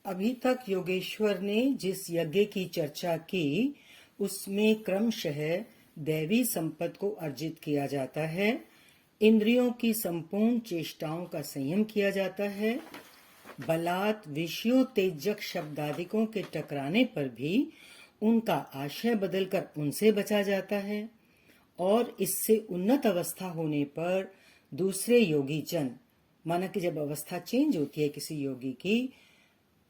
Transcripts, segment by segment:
अभी तक योगेश्वर ने जिस यज्ञ की चर्चा की उसमें क्रमशः दैवी संपत्ति को अर्जित किया जाता है, इंद्रियों की संपूर्ण चेष्टाओं का संयम किया जाता है, बलात् विषयोत्तेजक शब्दादिकों के टकराने पर भी उनका आशय बदलकर उनसे बचा जाता है और इससे उन्नत अवस्था होने पर दूसरे योगी जन, माना कि जब अवस्था चेंज होती है किसी योगी की,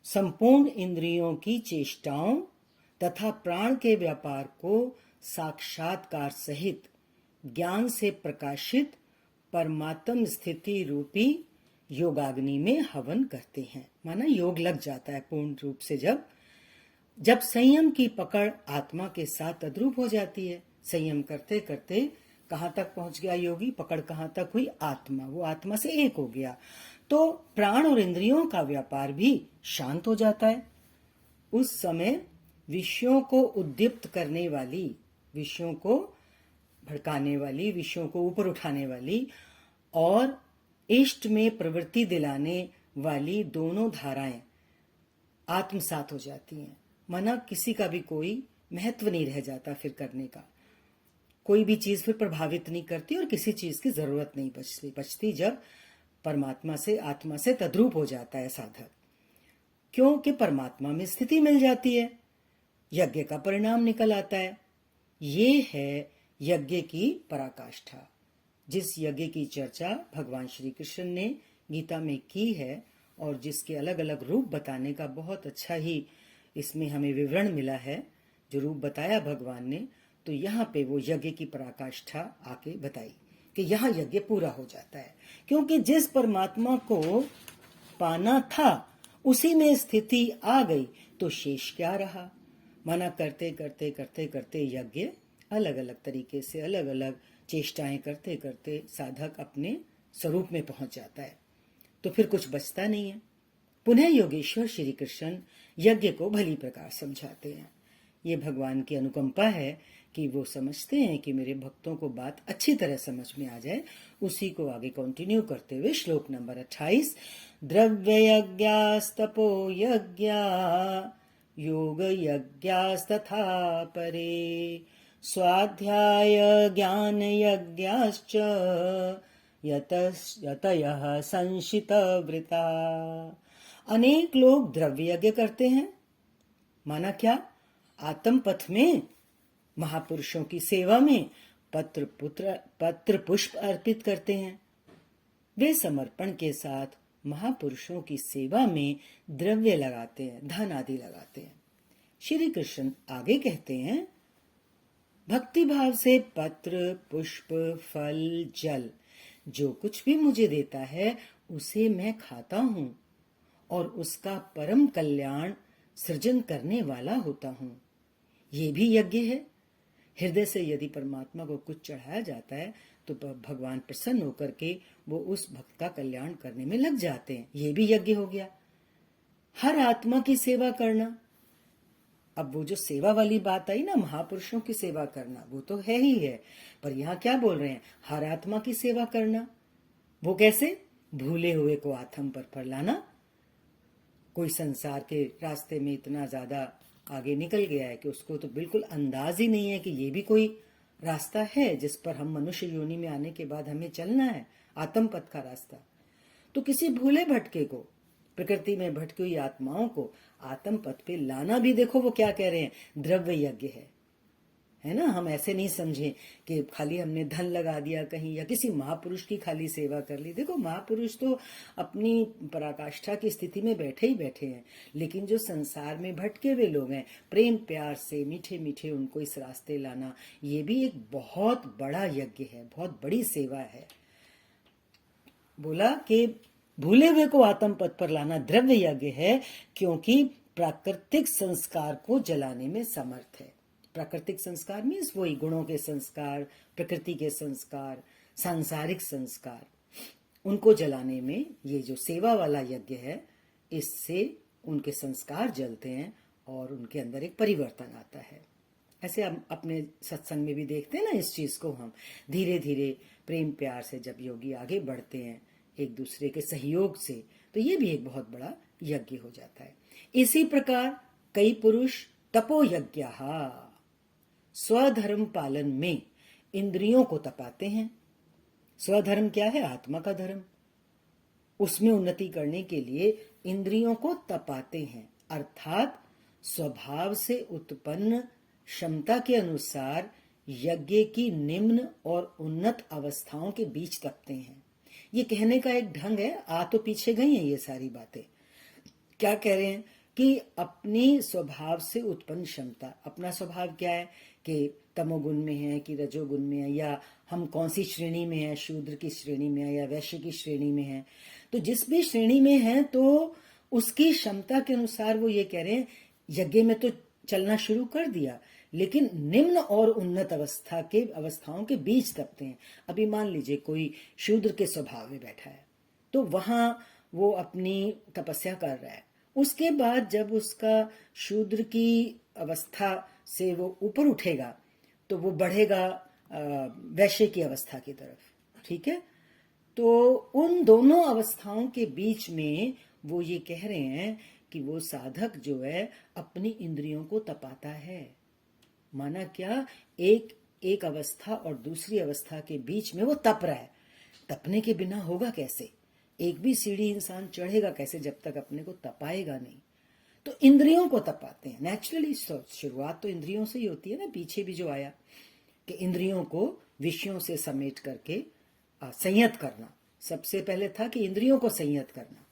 संपूर्ण इंद्रियों की चेष्टाओं तथा प्राण के व्यापार को साक्षात्कार सहित ज्ञान से प्रकाशित परमात्म स्थिति रूपी योगाग्नि में हवन करते हैं। माना योग लग जाता है पूर्ण रूप से जब संयम की पकड़ आत्मा के साथ तद्रूप हो जाती है। संयम करते करते कहाँ तक पहुंच गया योगी, पकड़ कहाँ तक हुई, आत्मा, वो आत्मा से एक हो गया तो प्राण और इंद्रियों का व्यापार भी शांत हो जाता है। उस समय विषयों को उद्दीप्त करने वाली, विषयों को भड़काने वाली, विषयों को ऊपर उठाने वाली और इष्ट में प्रवृत्ति दिलाने वाली दोनों धाराएं आत्मसात हो जाती हैं। माना किसी का भी कोई महत्व नहीं रह जाता फिर करने का, कोई भी चीज फिर प्रभावित नहीं करती और किसी चीज की जरूरत नहीं बचती जब परमात्मा से, आत्मा से तद्रूप हो जाता है साधक, क्योंकि परमात्मा में स्थिति मिल जाती है, यज्ञ का परिणाम निकल आता है। ये है यज्ञ की पराकाष्ठा। जिस यज्ञ की चर्चा भगवान श्री कृष्ण ने गीता में की है और जिसके अलग अलग रूप बताने का बहुत अच्छा ही इसमें हमें विवरण मिला है, जो रूप बताया भगवान ने, तो यहाँ पे वो यज्ञ की पराकाष्ठा आके बताई कि यहाँ यज्ञ पूरा हो जाता है, क्योंकि जिस परमात्मा को पाना था उसी में स्थिति आ गई तो शेष क्या रहा। माना करते करते करते करते यज्ञ अलग अलग तरीके से, अलग अलग चेष्टाएं करते करते साधक अपने स्वरूप में पहुंच जाता है, तो फिर कुछ बचता नहीं है। पुनः योगेश्वर श्री कृष्ण यज्ञ को भली प्रकार समझाते हैं। ये भगवान की अनुकंपा है कि वो समझते हैं कि मेरे भक्तों को बात अच्छी तरह समझ में आ जाए। उसी को आगे कंटिन्यू करते हुए श्लोक नंबर 28, द्रव्य यज्ञास्तपो यज्ञा योग यज्ञास्तथा परे स्वाध्याय ज्ञान यज्ञाश्च यतयः संशितवृता। अनेक लोग द्रव्य यज्ञ करते हैं, माना क्या, आत्म पथ में महापुरुषों की सेवा में पत्र पुष्प अर्पित करते हैं। वे समर्पण के साथ महापुरुषों की सेवा में द्रव्य लगाते हैं, धन आदि लगाते हैं। श्री कृष्ण आगे कहते हैं, भक्ति भाव से पत्र पुष्प फल जल जो कुछ भी मुझे देता है उसे मैं खाता हूं और उसका परम कल्याण सृजन करने वाला होता हूं। ये भी यज्ञ है। हृदय से यदि परमात्मा को कुछ चढ़ाया जाता है तो भगवान प्रसन्न होकर के वो उस भक्त का कल्याण करने में लग जाते हैं। ये भी यज्ञ हो गया। हर आत्मा की सेवा करना, अब वो जो सेवा वाली बात आई ना, महापुरुषों की सेवा करना, वो तो है ही है, पर यहाँ क्या बोल रहे हैं, हर आत्मा की सेवा करना। वो कैसे, भूले हुए को आत्म पर लाना। कोई संसार के रास्ते में इतना ज्यादा आगे निकल गया है कि उसको तो बिल्कुल अंदाज ही नहीं है कि ये भी कोई रास्ता है जिस पर हम मनुष्य योनि में आने के बाद हमें चलना है, आत्म पथ का रास्ता। तो किसी भूले भटके को, प्रकृति में भटकी हुई आत्माओं को आत्म पथ पे लाना भी, देखो वो क्या कह रहे हैं, द्रव्य यज्ञ है ना। हम ऐसे नहीं समझें कि खाली हमने धन लगा दिया कहीं या किसी महापुरुष की खाली सेवा कर ली। देखो महापुरुष तो अपनी पराकाष्ठा की स्थिति में बैठे ही बैठे हैं, लेकिन जो संसार में भटके हुए लोग हैं, प्रेम प्यार से मीठे मीठे उनको इस रास्ते लाना, ये भी एक बहुत बड़ा यज्ञ है, बहुत बड़ी सेवा है। बोला कि भूले हुए को आत्म पथ पर लाना द्रव्य यज्ञ है, क्योंकि प्राकृतिक संस्कार को जलाने में समर्थ है। प्राकृतिक संस्कार मीन्स वही गुणों के संस्कार, प्रकृति के संस्कार, सांसारिक संस्कार, उनको जलाने में ये जो सेवा वाला यज्ञ है, इससे उनके संस्कार जलते हैं और उनके अंदर एक परिवर्तन आता है। ऐसे हम अपने सत्संग में भी देखते हैं ना इस चीज को। हम धीरे धीरे प्रेम प्यार से जब योगी आगे बढ़ते हैं एक दूसरे के सहयोग से, तो ये भी एक बहुत बड़ा यज्ञ हो जाता है। इसी प्रकार कई पुरुष तपोयज्ञः स्वधर्म पालन में इंद्रियों को तपाते हैं। स्वधर्म क्या है? आत्मा का धर्म। उसमें उन्नति करने के लिए इंद्रियों को तपाते हैं, अर्थात स्वभाव से उत्पन्न क्षमता के अनुसार यज्ञ की निम्न और उन्नत अवस्थाओं के बीच तपते हैं। ये कहने का एक ढंग है, आ तो पीछे गई हैं ये सारी बातें। क्या कह रहे हैं कि अपनी स्वभाव से उत्पन्न क्षमता, अपना स्वभाव क्या है कि तमोगुण में है कि रजोगुण में है, या हम कौन सी श्रेणी में है, शूद्र की श्रेणी में है या वैश्य की श्रेणी में है। तो जिस भी श्रेणी में है तो उसकी क्षमता के अनुसार वो ये कह रहे हैं यज्ञ में तो चलना शुरू कर दिया, लेकिन निम्न और उन्नत अवस्थाओं के बीच तपते हैं। अभी मान लीजिए कोई शूद्र के स्वभाव में बैठा है तो वहां वो अपनी तपस्या कर रहा है। उसके बाद जब उसका शूद्र की अवस्था से वो ऊपर उठेगा तो वो बढ़ेगा वैश्य की अवस्था की तरफ। ठीक है, तो उन दोनों अवस्थाओं के बीच में वो ये कह रहे हैं कि वो साधक जो है अपनी इंद्रियों को तपाता है। माना क्या, एक अवस्था और दूसरी अवस्था के बीच में वो तप रहा है। तपने के बिना होगा कैसे? एक भी सीढ़ी इंसान चढ़ेगा कैसे जब तक अपने को तपाएगा नहीं। तो इंद्रियों को तपाते हैं। नेचुरली शुरुआत तो इंद्रियों से ही होती है ना। पीछे भी जो आया कि इंद्रियों को विषयों से समेट करके संयत करना। सबसे पहले था कि इंद्रियों को संयत करना,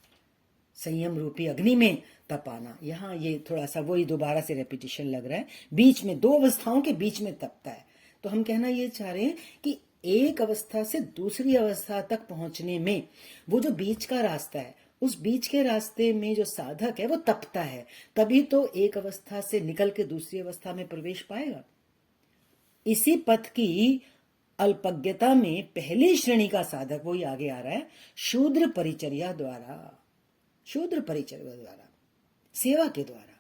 संयम रूपी अग्नि में तपाना। यहाँ ये थोड़ा सा वही दोबारा से रेपिटेशन लग रहा है। बीच में दो अवस्थाओं के बीच में तपता है। तो हम कहना ये चाह रहे हैं कि एक अवस्था से दूसरी अवस्था तक पहुंचने में वो जो बीच का रास्ता है, उस बीच के रास्ते में जो साधक है वो तपता है, तभी तो एक अवस्था से निकल के दूसरी अवस्था में प्रवेश पाएगा। इसी पथ की अल्पज्ञता में पहली श्रेणी का साधक वही आगे आ रहा है, शूद्र परिचर्या द्वारा, सेवा के द्वारा।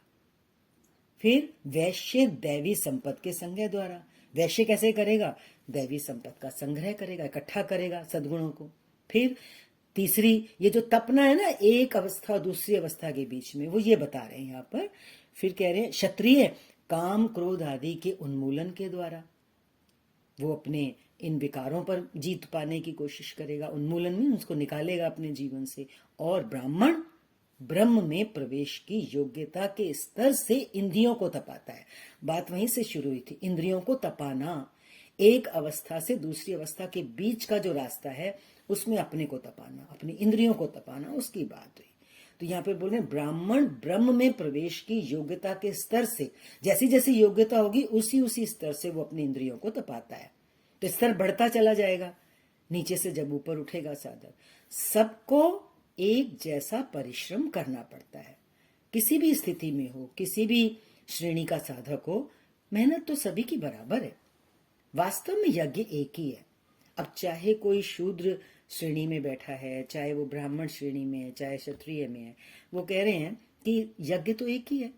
फिर वैश्य दैवी संपत्ति के संग्रह द्वारा। वैश्य कैसे करेगा? दैवी संपत्ति का संग्रह करेगा, इकट्ठा करेगा सद्गुणों को। फिर तीसरी, ये जो तपना है ना एक अवस्था और दूसरी अवस्था के बीच में, वो ये बता रहे हैं यहाँ पर। फिर कह रहे हैं क्षत्रिय काम क्रोध आदि के उन्मूलन के द्वारा वो अपने इन विकारों पर जीत पाने की कोशिश करेगा। उन्मूलन में उसको निकालेगा अपने जीवन से। और ब्राह्मण ब्रह्म में प्रवेश की योग्यता के स्तर से इंद्रियों को तपाता है। बात वहीं से शुरू हुई थी, इंद्रियों को तपाना। एक अवस्था से दूसरी अवस्था के बीच का जो रास्ता है उसमें अपने को तपाना, अपनी इंद्रियों को तपाना, उसकी बात हुई। तो यहाँ पे बोल रहे हैं ब्राह्मण ब्रह्म में प्रवेश की योग्यता के स्तर से, जैसी जैसी योग्यता होगी उसी स्तर से वो अपनी इंद्रियों को तपाता है। तो स्तर बढ़ता चला जाएगा नीचे से जब ऊपर उठेगा साधक। सबको एक जैसा परिश्रम करना पड़ता है, किसी भी स्थिति में हो, किसी भी श्रेणी का साधक हो, मेहनत तो सभी की बराबर है। वास्तव में यज्ञ एक ही है। अब चाहे कोई शूद्र श्रेणी में बैठा है, चाहे वो ब्राह्मण श्रेणी में है, चाहे क्षत्रिय में है, वो कह रहे हैं कि यज्ञ तो एक ही है।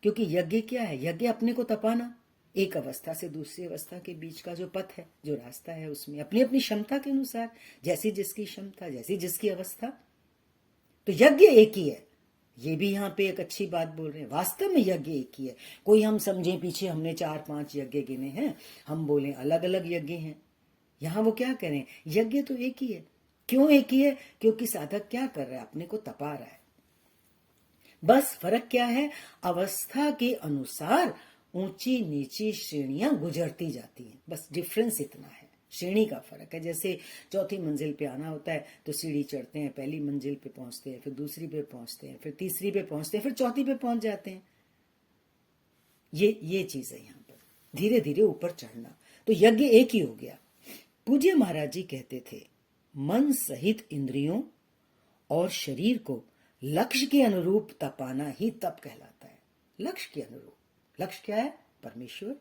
क्योंकि यज्ञ क्या है? यज्ञ अपने को तपाना। एक अवस्था से दूसरी अवस्था के बीच का जो पथ है, जो रास्ता है, उसमें अपनी अपनी क्षमता के अनुसार, जैसी जिसकी क्षमता, जैसी जिसकी अवस्था। तो यज्ञ एक ही है। ये भी यहाँ पे एक अच्छी बात बोल रहे हैं, वास्तव में यज्ञ एक ही है। कोई हम समझे पीछे हमने 4-5 यज्ञ गिने हैं, हम बोले अलग अलग यज्ञ हैं। यहाँ वो क्या करें, यज्ञ तो एक ही है। क्यों एक ही है? क्योंकि साधक क्या कर रहा है? अपने को तपा रहा है। बस फर्क क्या है? अवस्था के अनुसार ऊंची नीची श्रेणियां गुजरती जाती हैं, बस डिफरेंस इतना है। श्रेणी का फर्क है। जैसे चौथी मंजिल पे आना होता है तो सीढ़ी चढ़ते हैं, पहली मंजिल पे पहुंचते हैं, फिर दूसरी पे पहुंचते हैं, फिर तीसरी पे पहुंचते हैं, फिर चौथी पे पहुंच जाते हैं। ये चीज है यहाँ पर, धीरे धीरे ऊपर चढ़ना। तो यज्ञ एक ही हो गया। पूज्य महाराज जी कहते थे, मन सहित इंद्रियों और शरीर को लक्ष्य के अनुरूप तपाना ही तप कहलाता है। लक्ष्य के अनुरूप, लक्ष्य क्या है? परमेश्वर।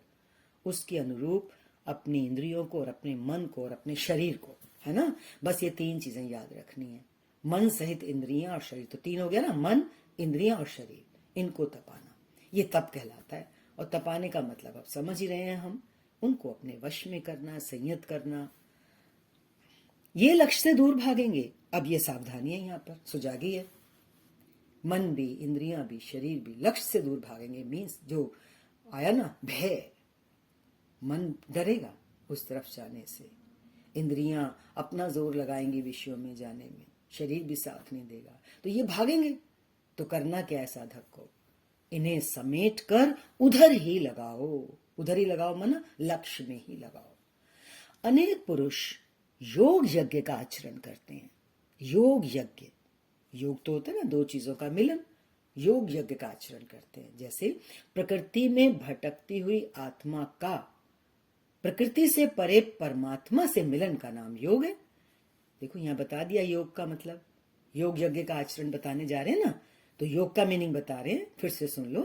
उसके अनुरूप अपनी इंद्रियों को और अपने मन को और अपने शरीर को, है ना। बस ये 3 चीजें याद रखनी है, मन सहित इंद्रियां और शरीर। तो 3 हो गया ना, मन, इंद्रियां और शरीर, इनको तपाना, ये तप कहलाता है। और तपाने का मतलब अब समझ ही रहे हैं हम, उनको अपने वश में करना, संयत करना। ये लक्ष्य से दूर भागेंगे। अब ये सावधानी है यहाँ पर सुजागी है। मन भी, इंद्रियां भी, शरीर भी लक्ष्य से दूर भागेंगे। मीन्स जो आया ना भय, मन डरेगा उस तरफ जाने से, इंद्रियां अपना जोर लगाएंगी विषयों में जाने में, शरीर भी साथ नहीं देगा, तो ये भागेंगे। तो करना क्या है साधक को? इन्हें समेट कर उधर ही लगाओ। उधर ही लगाओ माना लक्ष्य में ही लगाओ। अनेक पुरुष योग यज्ञ का आचरण करते हैं। योग यज्ञ, योग तो होता है ना दो चीजों का मिलन, योग यज्ञ का आचरण करते हैं। जैसे प्रकृति में भटकती हुई आत्मा का प्रकृति से परे परमात्मा से मिलन का नाम योग है। देखो यहां बता दिया योग का मतलब, योग यज्ञ का आचरण बताने जा रहे हैं ना, तो योग का मीनिंग बता रहे हैं। फिर से सुन लो,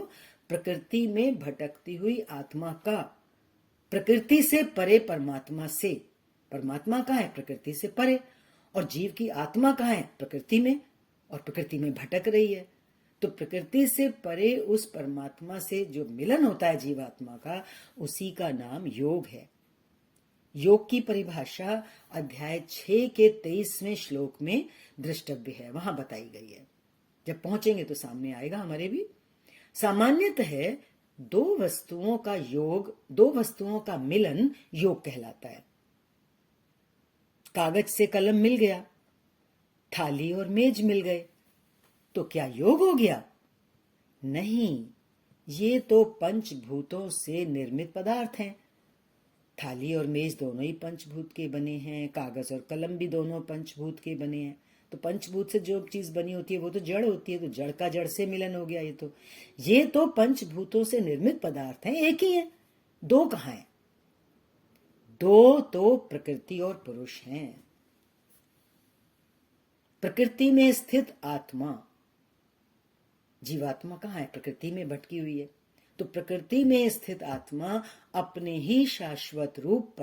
प्रकृति में भटकती हुई आत्मा का प्रकृति से परे परमात्मा से, परमात्मा कहाँ है? प्रकृति से परे। और जीव की आत्मा कहाँ है? प्रकृति में, और प्रकृति में भटक रही है। तो प्रकृति से परे उस परमात्मा से जो मिलन होता है जीवात्मा का, उसी का नाम योग है। योग की परिभाषा अध्याय 6 के 23वें श्लोक में दृष्टव्य है, वहां बताई गई है। जब पहुंचेंगे तो सामने आएगा हमारे भी। सामान्यतः दो वस्तुओं का योग, दो वस्तुओं का मिलन योग कहलाता है। कागज से कलम मिल गया, थाली और मेज मिल गए, तो क्या योग हो गया? नहीं, ये तो पंचभूतों से निर्मित पदार्थ हैं। थाली और मेज दोनों ही पंचभूत के बने हैं, कागज और कलम भी दोनों पंचभूत के बने हैं। तो पंचभूत से जो चीज बनी होती है वो तो जड़ होती है, तो जड़ का जड़ से मिलन हो गया। ये तो पंचभूतों से निर्मित पदार्थ हैं, एक ही है। दो कहां हैं? दो तो प्रकृति और पुरुष हैं। प्रकृति में स्थित आत्मा, जीवात्मा कहां है? प्रकृति में भटकी हुई है। तो प्रकृति में स्थित आत्मा अपने ही शाश्वत रूप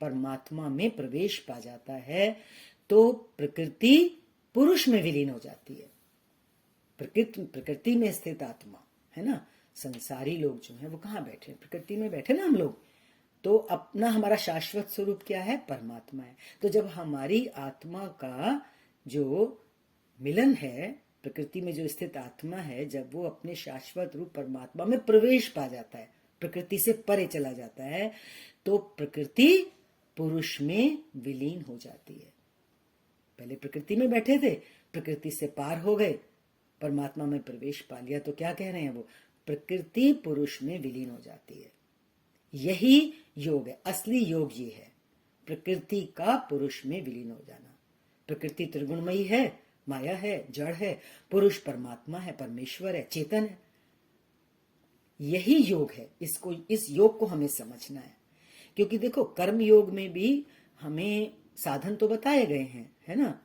परमात्मा में प्रवेश पा जाता है, तो प्रकृति पुरुष में विलीन हो जाती है। प्रकृति में स्थित आत्मा है ना, संसारी लोग जो हैं वो कहाँ बैठे? प्रकृति में बैठे ना हम लोग। तो अपना हमारा शाश्वत स्वरूप क्या है? परमात्मा है। तो जब हमारी आत्मा का जो मिलन है, प्रकृति में जो स्थित आत्मा है, जब वो अपने शाश्वत रूप परमात्मा में प्रवेश पा जाता है, प्रकृति से परे चला जाता है, तो प्रकृति पुरुष में विलीन हो जाती है। पहले प्रकृति में बैठे थे, प्रकृति से पार हो गए, परमात्मा में प्रवेश पा लिया, तो क्या कह रहे हैं वो? प्रकृति पुरुष में विलीन हो जाती है। यही योग है, असली योग ये है, प्रकृति का पुरुष में विलीन हो जाना। प्रकृति त्रिगुणमयी है, माया है, जड़ है, पुरुष परमात्मा है, परमेश्वर है, चेतन है। यही योग है। इस योग को हमें समझना है, क्योंकि देखो कर्म योग में भी हमें साधन तो बताए गए हैं, है ना।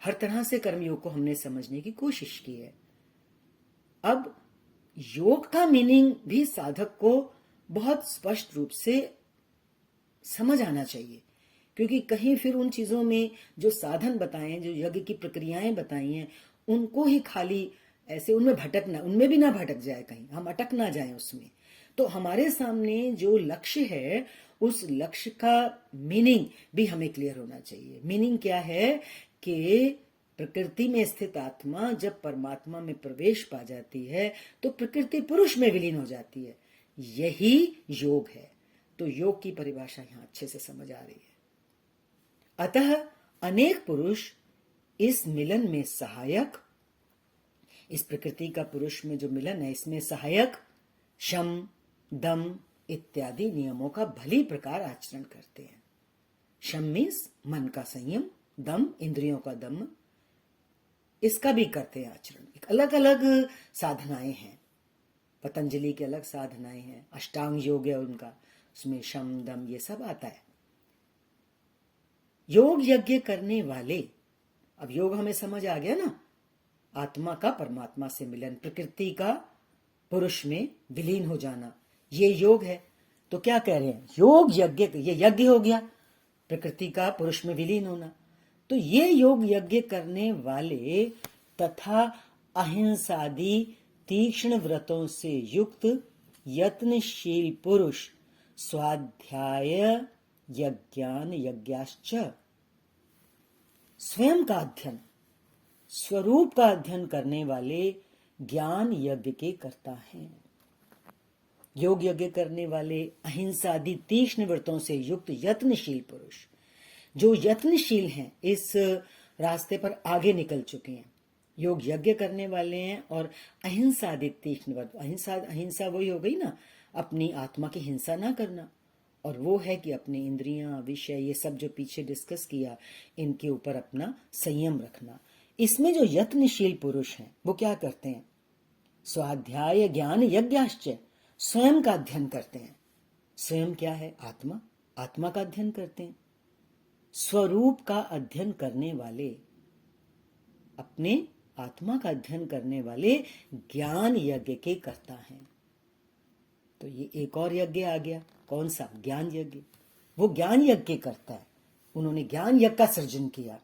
हर तरह से कर्म योग को हमने समझने की कोशिश की है। अब योग का मीनिंग भी साधक को बहुत स्पष्ट रूप से समझ आना चाहिए, क्योंकि कहीं फिर उन चीजों में जो साधन बताए, जो यज्ञ की प्रक्रियाएं बताई हैं, उनको ही खाली ऐसे उनमें भटकना, उनमें भी ना भटक जाए, कहीं हम अटक ना जाएं उसमें। तो हमारे सामने जो लक्ष्य है, उस लक्ष्य का मीनिंग भी हमें क्लियर होना चाहिए। मीनिंग क्या है कि प्रकृति में स्थित आत्मा जब परमात्मा में प्रवेश पा जाती है, तो प्रकृति पुरुष में विलीन हो जाती है। यही योग है। तो योग की परिभाषा यहां अच्छे से समझ आ रही है। अतः अनेक पुरुष इस मिलन में सहायक, इस प्रकृति का पुरुष में जो मिलन है, इसमें सहायक शम, दम इत्यादि नियमों का भली प्रकार आचरण करते हैं। शम मीन्स मन का संयम, दम इंद्रियों का दम, इसका भी करते हैं आचरण। एक अलग अलग साधनाएं हैं, पतंजलि की अलग साधनाएं हैं, अष्टांग योग है उनका, उसमें शम दम ये सब आता है। योग यज्ञ करने वाले, अब योग हमें समझ आ गया ना, आत्मा का परमात्मा से मिलन, प्रकृति का पुरुष में विलीन हो जाना, ये योग है। तो क्या कह रहे हैं? योग यज्ञ, ये यज्ञ हो गया, प्रकृति का पुरुष में विलीन होना। तो ये योग यज्ञ करने वाले तथा अहिंसादि तीक्ष्ण व्रतों से युक्त यत्नशील पुरुष स्वाध्याय यज्ञान यज्ञाश्च, स्वयं का अध्ययन, स्वरूप का अध्ययन करने वाले ज्ञान यज्ञ के कर्ता हैं। योग यज्ञ करने वाले अहिंसा आदि तीक्ष्ण व्रतों से युक्त यत्नशील पुरुष, जो यत्नशील हैं, इस रास्ते पर आगे निकल चुके हैं, योग यज्ञ करने वाले हैं और अहिंसा आदि तीक्ष्ण व्रत, अहिंसा वही हो गई ना, अपनी आत्मा की हिंसा ना करना, और वो है कि अपने इंद्रियां, विषय, ये सब जो पीछे डिस्कस किया, इनके ऊपर अपना संयम रखना। इसमें जो यत्नशील पुरुष हैं वो क्या करते हैं? स्वाध्याय ज्ञान यज्ञाश्च, स्वयं का अध्ययन करते हैं। स्वयं क्या है? आत्मा, आत्मा का अध्ययन करते हैं। स्वरूप का अध्ययन करने वाले, अपने आत्मा का अध्ययन करने वाले ज्ञान यज्ञ के कर्ता हैं। तो ये एक और यज्ञ आ गया, कौन सा? ज्ञान यज्ञ। वो ज्ञान यज्ञ करता है, उन्होंने ज्ञान यज्ञ का सृजन किया।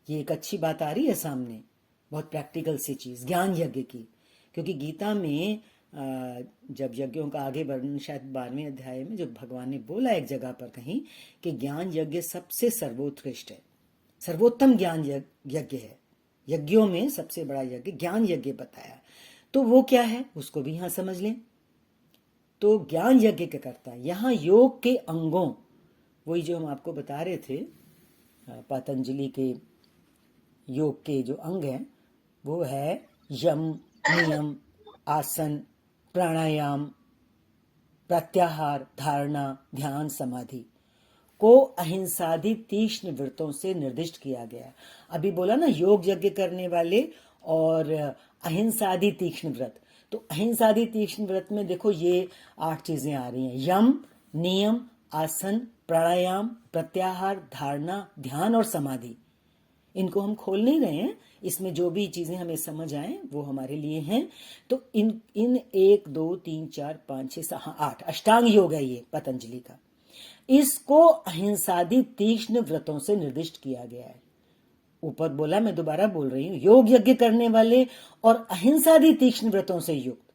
ये एक अच्छी बात आ रही है सामने, बहुत प्रैक्टिकल सी चीज, ज्ञान यज्ञ की। क्योंकि गीता में जब यज्ञों का आगे वर्णन, शायद 12वें अध्याय में, जो भगवान ने बोला एक जगह पर कहीं कि ज्ञान यज्ञ सबसे सर्वोत्कृष्ट है, सर्वोत्तम ज्ञान यज्ञ है, यज्ञों में सबसे बड़ा यज्ञ ज्ञान यज्ञ बताया। तो वो क्या है उसको भी यहां समझ लें। तो ज्ञान यज्ञ क्या करता है? यहां योग के अंगों, वही जो हम आपको बता रहे थे, पतंजलि के योग के जो अंग हैं वो है यम, नियम, आसन, प्राणायाम, प्रत्याहार, धारणा, ध्यान, समाधि को अहिंसादि तीक्ष्ण व्रतों से निर्दिष्ट किया गया। अभी बोला ना योग यज्ञ करने वाले और अहिंसादि तीक्ष्ण व्रत। तो अहिंसादि तीक्ष्ण व्रत में देखो ये 8 चीजें आ रही हैं, यम, नियम, आसन, प्राणायाम, प्रत्याहार, धारणा, ध्यान और समाधि। इनको हम खोल नहीं रहे हैं, इसमें जो भी चीजें हमें समझ आए वो हमारे लिए हैं। तो इन 1 2 3 4 5 6 7 8 अष्टांग योग है ये पतंजलि का। इसको अहिंसादि तीक्ष्ण व्रतों से निर्दिष्ट किया गया है। ऊपर बोला, मैं दोबारा बोल रही हूं, योग यज्ञ करने वाले और अहिंसादि तीक्ष्ण व्रतों से युक्त।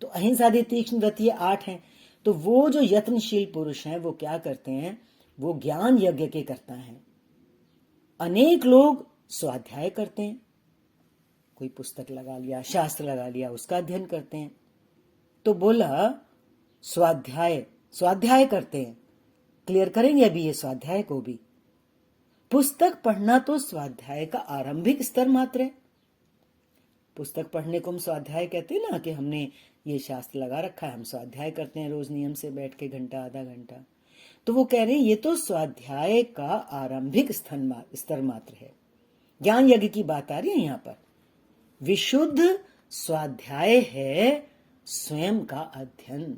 तो अहिंसादि तीक्ष्ण व्रत ये 8 हैं। तो वो जो यत्नशील पुरुष हैं वो क्या करते हैं? वो ज्ञान यज्ञ के करता है। अनेक लोग स्वाध्याय करते हैं, कोई पुस्तक लगा लिया, शास्त्र लगा लिया, उसका अध्ययन करते हैं। तो बोला स्वाध्याय करते हैं। क्लियर करेंगे अभी ये स्वाध्याय को भी। पुस्तक पढ़ना तो स्वाध्याय का आरंभिक स्तर मात्र है। पुस्तक पढ़ने को हम स्वाध्याय कहते हैं ना, कि हमने ये शास्त्र लगा रखा है, हम स्वाध्याय करते हैं रोज नियम से बैठ के घंटा आधा घंटा। तो वो कह रहे हैं ये तो स्वाध्याय का आरंभिक स्तर मात्र है। ज्ञान यज्ञ की बात आ रही है यहां पर। विशुद्ध स्वाध्याय है स्वयं का अध्ययन।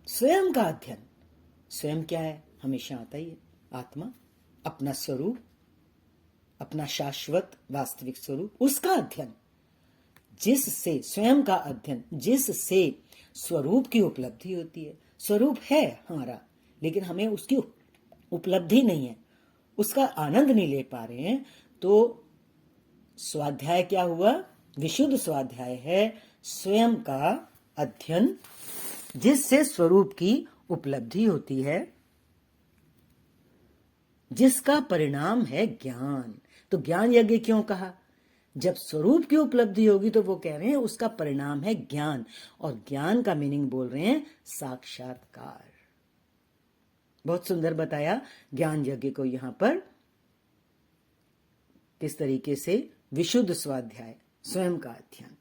स्वयं का अध्ययन, स्वयं क्या है? हमेशा आता ही है, आत्मा, अपना स्वरूप, अपना शाश्वत वास्तविक स्वरूप, उसका अध्ययन, जिससे स्वयं का अध्ययन, जिससे स्वरूप की उपलब्धि होती है। स्वरूप है हमारा, लेकिन हमें उसकी उपलब्धि नहीं है, उसका आनंद नहीं ले पा रहे हैं। तो स्वाध्याय क्या हुआ? विशुद्ध स्वाध्याय है स्वयं का अध्ययन, जिससे स्वरूप की उपलब्धि होती है, जिसका परिणाम है ज्ञान। तो ज्ञान यज्ञ क्यों कहा? जब स्वरूप की उपलब्धि होगी तो वो कह रहे हैं उसका परिणाम है ज्ञान, और ज्ञान का मीनिंग बोल रहे हैं साक्षात्कार। बहुत सुंदर बताया ज्ञान यज्ञ को यहां पर, किस तरीके से विशुद्ध स्वाध्याय, स्वयं का अध्ययन।